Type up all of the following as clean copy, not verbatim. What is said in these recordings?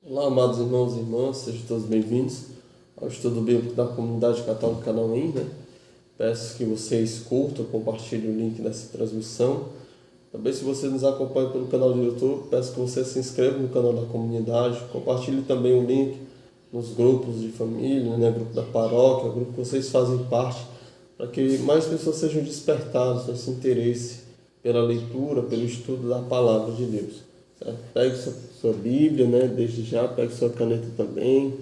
Olá, amados irmãos e irmãs, sejam todos bem-vindos ao estudo bíblico da Comunidade Católica Canauim, né? Peço que vocês curtam, compartilhem o link dessa transmissão. Também, se você nos acompanha pelo canal do YouTube, peço que você se inscreva no canal da comunidade, compartilhe também o link nos grupos de família, né? Grupo da paróquia, grupo que vocês fazem parte, para que mais pessoas sejam despertadas nesse interesse pela leitura, pelo estudo da Palavra de Deus. Certo? Pegue sua Bíblia, né? Desde já, pegue sua caneta também,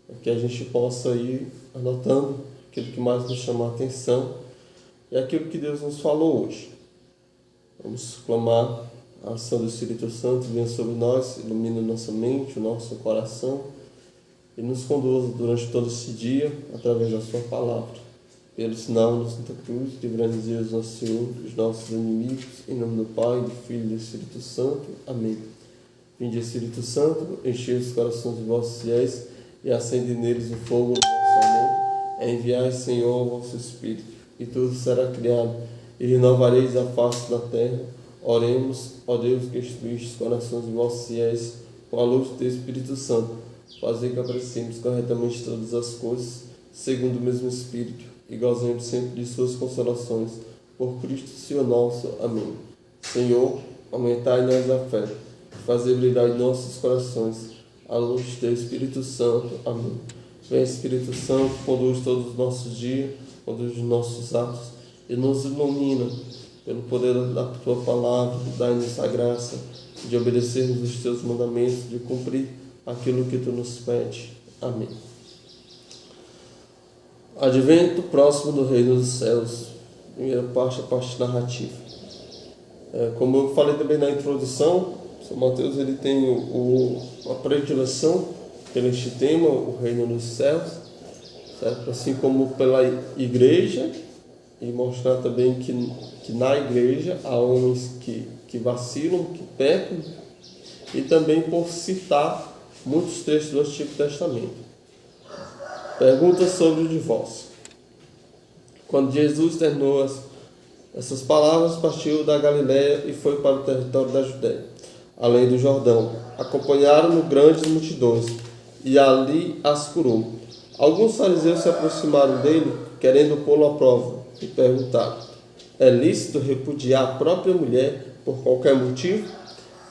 para que a gente possa ir anotando aquilo que mais nos chama a atenção e aquilo que Deus nos falou hoje. Vamos clamar a ação do Espírito Santo, venha sobre nós, ilumine nossa mente, o nosso coração e nos conduza durante todo esse dia através da sua palavra. Pelo sinal da Santa Cruz, livrai-nos Deus, nosso Senhor, dos nossos inimigos, em nome do Pai, do Filho e do Espírito Santo. Amém. Vinde, Espírito Santo, enchei os corações de vossos fiéis e acende neles o fogo do vosso amor. Enviai, Senhor, o vosso Espírito, e tudo será criado, e renovareis a face da terra. Oremos, ó Deus, que instruíste os corações de vossos fiéis com a luz do teu Espírito Santo. Fazei que apreciemos corretamente todas as coisas, segundo o mesmo Espírito, e gozemos sempre de suas consolações. Por Cristo, Senhor nosso. Amém. Senhor, aumentai em nós a fé, e fazei brilhar em nossos corações a luz do teu Espírito Santo. Amém. Vem, Espírito Santo, conduz todos os nossos dias, conduz os nossos atos, e nos ilumina pelo poder da tua palavra. Dai-nos a graça de obedecermos os teus mandamentos, de cumprir aquilo que tu nos pede. Amém. Advento próximo do Reino dos Céus. Primeira parte, a parte narrativa. Como eu falei também na introdução, São Mateus ele tem uma predileção por este tema, o Reino dos Céus, certo? Assim como pela igreja, e mostrar também que na igreja há homens que vacilam, que pecam, e também por citar muitos textos do Antigo Testamento. Pergunta sobre o divórcio. Quando Jesus terminou essas palavras, partiu da Galiléia e foi para o território da Judéia, além do Jordão. Acompanharam-no grandes multidões, e ali as curou. Alguns fariseus se aproximaram dele, querendo pô-lo à prova, e perguntaram: é lícito repudiar a própria mulher por qualquer motivo?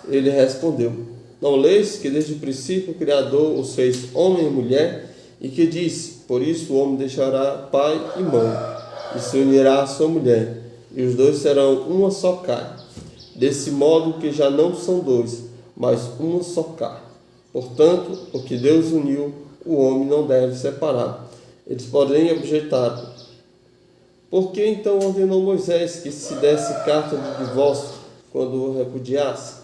Ele respondeu: não leis que desde o princípio o Criador os fez homem e mulher, e que disse: por isso o homem deixará pai e mãe, e se unirá à sua mulher, e os dois serão uma só carne. Desse modo que já não são dois, mas uma só carne. Portanto, o que Deus uniu, o homem não deve separar. Eles podem objetar: por que então ordenou Moisés que se desse carta de divórcio quando o repudiasse?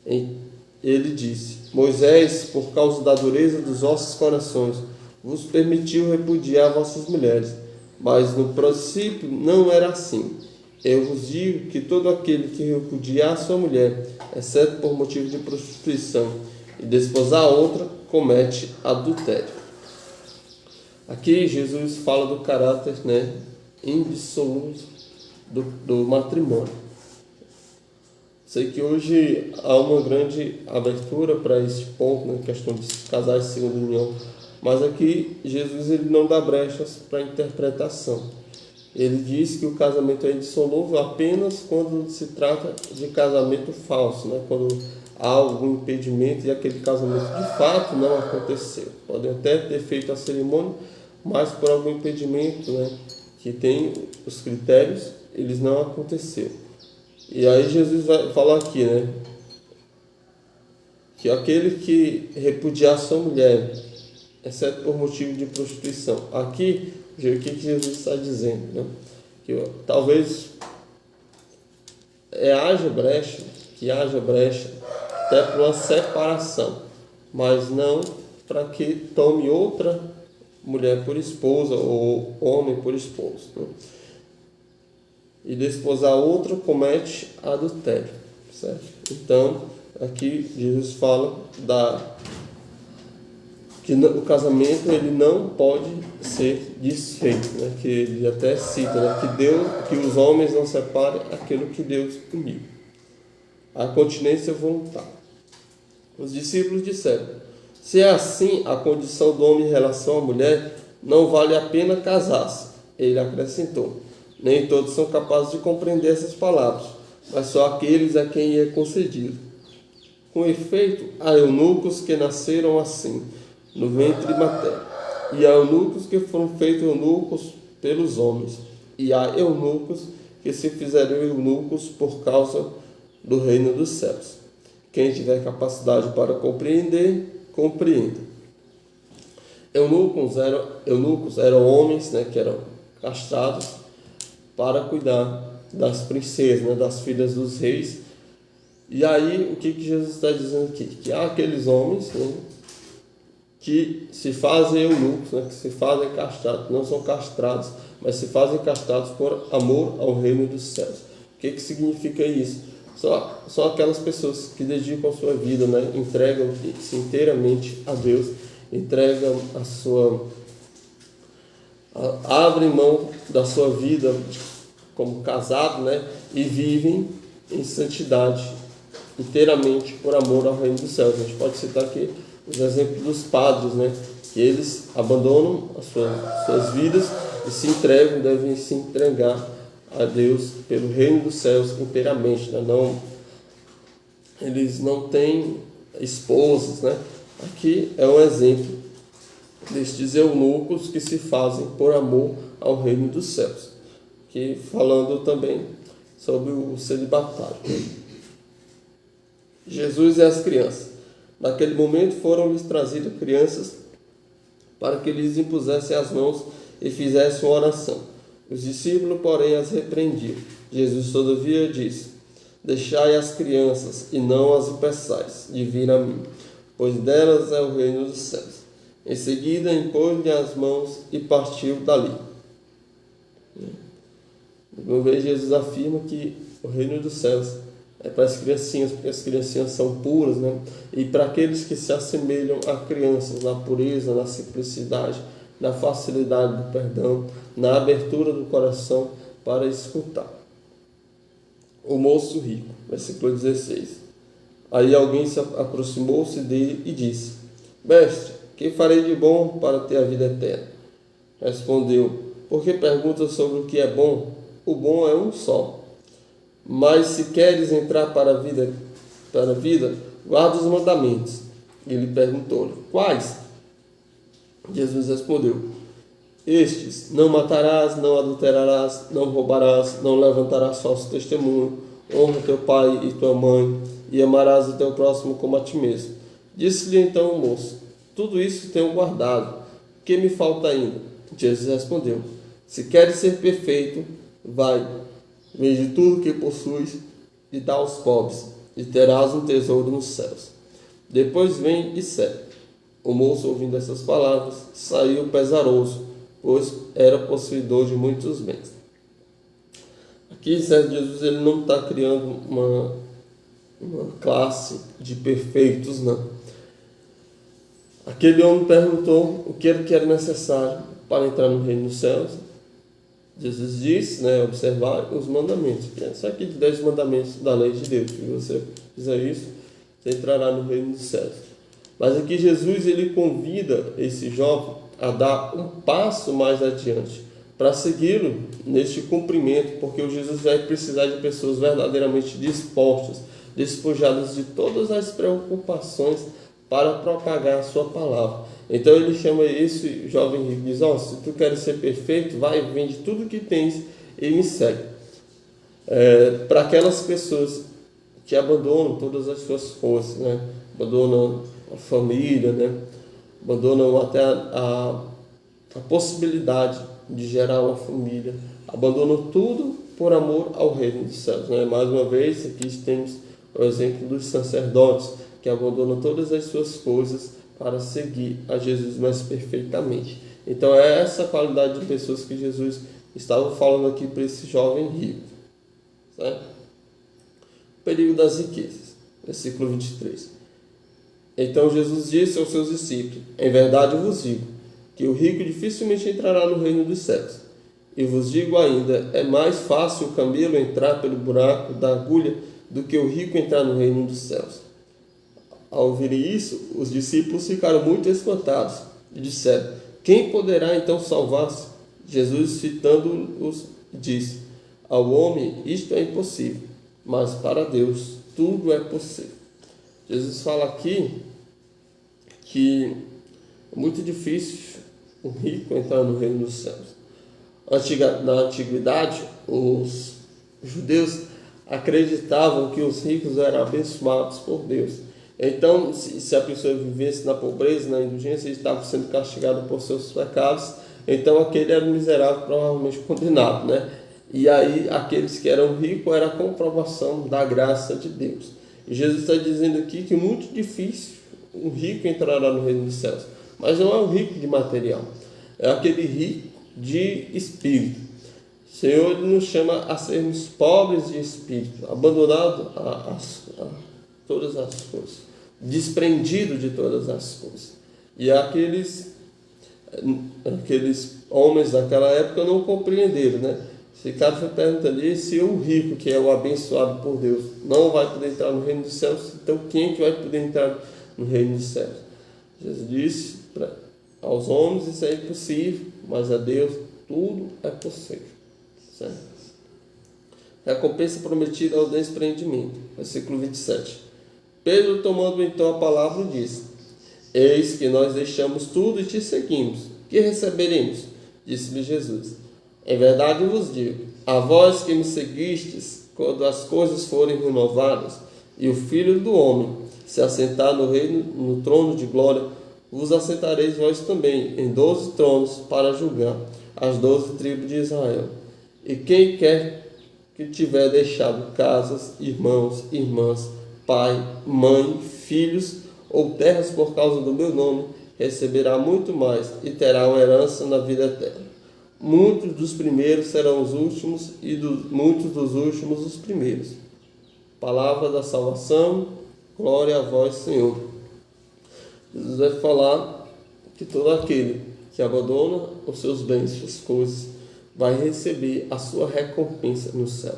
Ele disse: Moisés, por causa da dureza dos vossos corações, vos permitiu repudiar vossas mulheres, mas no princípio não era assim. Eu vos digo que todo aquele que repudiar sua mulher, exceto por motivo de prostituição, e desposar outra, comete adultério. Aqui Jesus fala do caráter, indissolúvel do matrimônio. Sei que hoje há uma grande abertura para esse ponto, questão de casais de segunda união, mas aqui Jesus ele não dá brechas para interpretação. Ele diz que o casamento é indissolúvel apenas quando se trata de casamento falso, quando há algum impedimento e aquele casamento de fato não aconteceu. Podem até ter feito a cerimônia, mas por algum impedimento, que tem os critérios, eles não aconteceram. E aí Jesus vai falar aqui, que aquele que repudiar sua mulher, exceto por motivo de prostituição. Aqui, o que Jesus está dizendo? Que talvez haja brecha até para uma separação, mas não para que tome outra mulher por esposa ou homem por esposo. E desposar outra comete adultério, certo? Então, aqui Jesus fala que o casamento ele não pode ser desfeito, que ele até cita, que os homens não separem aquilo que Deus uniu. A continência voluntária. Os discípulos disseram: Se é assim a condição do homem em relação à mulher, não vale a pena casar-se. Ele acrescentou: nem todos são capazes de compreender essas palavras, mas só aqueles a quem é concedido. Com efeito, há eunucos que nasceram assim, no ventre materno, e há eunucos que foram feitos eunucos pelos homens, e há eunucos que se fizeram eunucos por causa do reino dos céus. Quem tiver capacidade para compreender, compreenda. Eunucos eram homens, que eram castrados para cuidar das princesas, das filhas dos reis. E aí, o que Jesus está dizendo aqui? Que há aqueles homens que se fazem eunucos, que se fazem castrados, não são castrados, mas se fazem castrados por amor ao reino dos céus. O que significa isso? São aquelas pessoas que dedicam a sua vida, entregam-se inteiramente a Deus, entregam abrem mão da sua vida como casado, e vivem em santidade inteiramente por amor ao reino dos céus. A gente pode citar aqui os exemplos dos padres, que eles abandonam as suas vidas e se entregam, devem se entregar a Deus pelo reino dos céus inteiramente. Eles não têm esposas. Aqui é um exemplo destes eunucos que se fazem por amor ao reino dos céus, que falando também sobre o celibatário. Jesus e as crianças. Naquele momento foram-lhes trazidas crianças para que lhes impusessem as mãos e fizessem uma oração. Os discípulos, porém, as repreendiam. Jesus, todavia, disse: deixai as crianças e não as impeçais de vir a mim, pois delas é o reino dos céus. Em seguida, impôs-lhe as mãos e partiu dali. Uma vez Jesus afirma que o reino dos céus é para as criancinhas, porque as criancinhas são puras, e para aqueles que se assemelham a crianças na pureza, na simplicidade, na facilidade do perdão, na abertura do coração para escutar. O moço rico, versículo 16. Aí alguém se aproximou-se dele e disse: mestre, que farei de bom para ter a vida eterna? Respondeu: por que perguntas sobre o que é bom? O bom é um só. Mas se queres entrar para a vida, guarda os mandamentos. Ele perguntou-lhe: quais? Jesus respondeu: estes: não matarás, não adulterarás, não roubarás, não levantarás falso testemunho, honra teu pai e tua mãe, e amarás o teu próximo como a ti mesmo. Disse-lhe então o moço: tudo isso tenho guardado. Que me falta ainda? Jesus respondeu: se queres ser perfeito, vai, vende tudo que possuis e dá aos pobres, e terás um tesouro nos céus. Depois vem e segue. O moço, ouvindo essas palavras, saiu pesaroso, pois era possuidor de muitos bens. Aqui, Jesus ele não está criando uma classe de perfeitos, não. Aquele homem perguntou o que era necessário para entrar no reino dos céus. Jesus disse, observar os mandamentos. Isso aqui de 10 mandamentos da lei de Deus. Se você fizer isso, você entrará no reino dos céus. Mas aqui Jesus ele convida esse jovem a dar um passo mais adiante para segui-lo neste cumprimento, porque o Jesus vai precisar de pessoas verdadeiramente dispostas, despojadas de todas as preocupações para propagar a sua palavra. Então ele chama esse jovem rico e diz: se tu queres ser perfeito, vai, vende tudo que tens e me segue. Para aquelas pessoas que abandonam todas as suas forças, abandonam a família, abandonam até a possibilidade de gerar uma família, abandonam tudo por amor ao reino dos céus. Mais uma vez, aqui temos o exemplo dos sacerdotes, que abandonam todas as suas coisas para seguir a Jesus mais perfeitamente. Então é essa qualidade de pessoas que Jesus estava falando aqui para esse jovem rico. Certo? O perigo das riquezas, versículo 23. Então Jesus disse aos seus discípulos: em verdade eu vos digo, que o rico dificilmente entrará no reino dos céus. E vos digo ainda, é mais fácil o camelo entrar pelo buraco da agulha do que o rico entrar no reino dos céus. Ao ouvirem isso, os discípulos ficaram muito espantados e disseram: quem poderá então salvar-se? Jesus, citando-os, disse: ao homem isto é impossível, mas para Deus tudo é possível. Jesus fala aqui que é muito difícil um rico entrar no reino dos céus. Na antiguidade, os judeus acreditavam que os ricos eram abençoados por Deus. Então, se a pessoa vivesse na pobreza, na indigência, ele estava sendo castigado por seus pecados, então aquele era miserável, provavelmente condenado, né? E aí, aqueles que eram ricos era a comprovação da graça de Deus. E Jesus está dizendo aqui que é muito difícil um rico entrará no reino dos céus. Mas não é um rico de material, é aquele rico de espírito. O Senhor nos chama a sermos pobres de espírito, abandonado a todas as coisas, desprendido de todas as coisas. E aqueles homens daquela época não compreenderam, né? Esse cara foi perguntando: e se o rico, que é o abençoado por Deus, não vai poder entrar no reino dos céus, então quem é que vai poder entrar no reino dos céus? Jesus disse aos homens isso é impossível, mas a Deus tudo é possível. Certo? Recompensa prometida ao desprendimento. Versículo 27. Pedro, tomando então a palavra, disse: eis que nós deixamos tudo e te seguimos. Que receberemos? Disse-lhe Jesus: em verdade vos digo, a vós que me seguistes, quando as coisas forem renovadas, e o Filho do Homem se assentar no trono de glória, vos assentareis vós também em 12 tronos para julgar as 12 tribos de Israel. E quem quer que tiver deixado casas, irmãos, irmãs, pai, mãe, filhos ou terras por causa do meu nome, receberá muito mais e terá uma herança na vida eterna. Muitos dos primeiros serão os últimos e muitos dos últimos os primeiros. Palavra da salvação, glória a vós, Senhor. Jesus vai falar que todo aquele que abandona os seus bens, suas coisas, vai receber a sua recompensa no céu.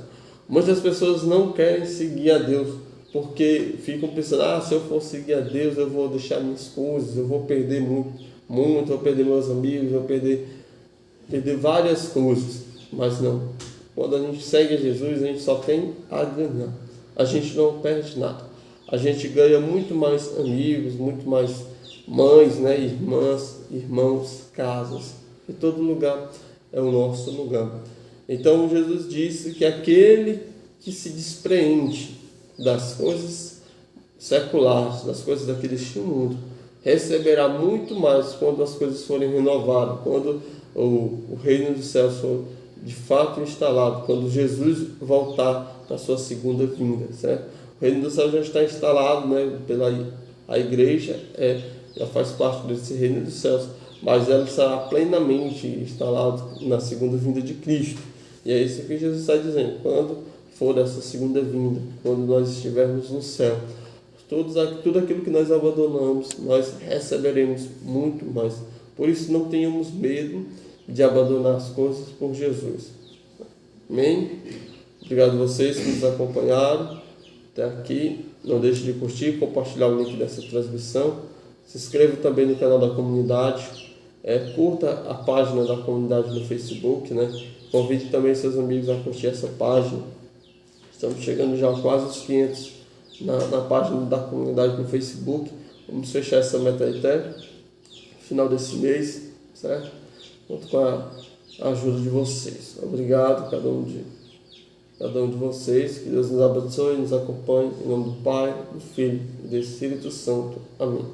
Muitas pessoas não querem seguir a Deus porque ficam pensando: se eu for seguir a Deus, eu vou deixar minhas coisas, eu vou perder muito, vou perder meus amigos, vou perder várias coisas. Mas não. Quando a gente segue a Jesus, a gente só tem a ganhar. A gente não perde nada. A gente ganha muito mais amigos, muito mais mães, né? Irmãs, irmãos, casas. E todo lugar é o nosso lugar. Então Jesus disse que aquele que se despreende das coisas seculares, das coisas daquele mundo, receberá muito mais quando as coisas forem renovadas, quando o reino dos céus for de fato instalado, quando Jesus voltar na sua segunda vinda, certo? O reino dos céus já está instalado, né, a igreja já faz parte desse reino dos céus, mas ela será plenamente instalada na segunda vinda de Cristo. E é isso que Jesus está dizendo: quando for essa segunda vinda, quando nós estivermos no céu, tudo aquilo que nós abandonamos, nós receberemos muito mais. Por isso não tenhamos medo de abandonar as coisas por Jesus. Amém? Obrigado a vocês que nos acompanharam até aqui. Não deixe de curtir, compartilhar o link dessa transmissão. Se inscreva também no canal da comunidade. Curta a página da comunidade no Facebook, né? Convide também seus amigos a curtir essa página. Estamos chegando já a quase os 500 na página da comunidade no Facebook. Vamos fechar essa meta até final desse mês, certo? Conto com a ajuda de vocês. Obrigado cada um de vocês. Que Deus nos abençoe e nos acompanhe. Em nome do Pai, do Filho e do Espírito Santo. Amém.